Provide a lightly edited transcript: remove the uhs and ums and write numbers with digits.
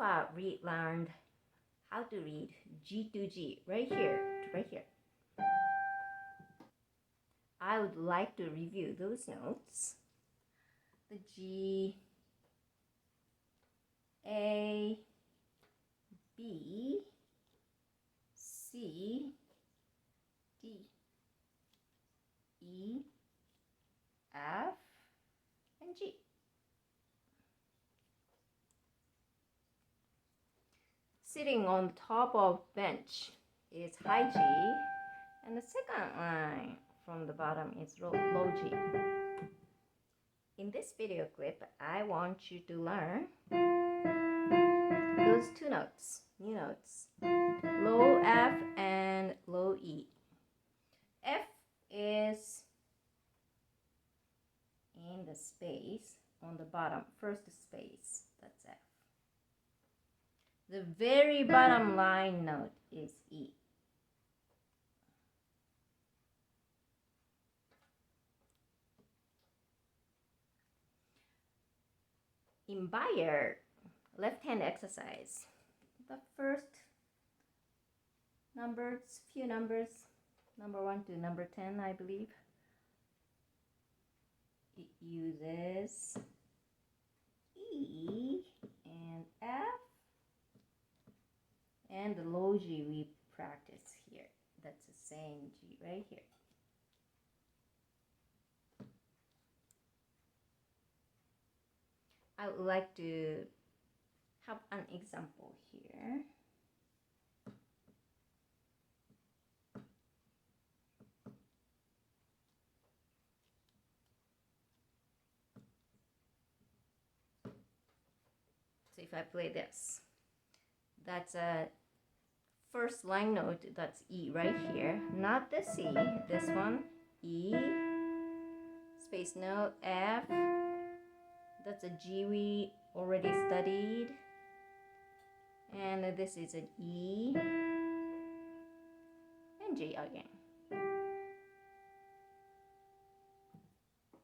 far we learned how to read G to G right here. I would like to review those notes. The G, A, B, C, D, E, F, and G. Sitting on top of bench is high G, and the second line from the bottom is low G. In this video clip, I want you to learn those two notes, new notes, low F and low E. F is in the space on the bottom, first space, that's F. The very bottom line note is E. In Beyer left-hand exercise, the first few numbers, number 1 to number 10, I believe, it uses E and F, and the low G we practice here. That's the same G right here. I would like to have an example here. So if I play this, that's a first line note, that's E right here, not the C, this one, E, space note, F, that's a G we already studied, and this is an E, and G again.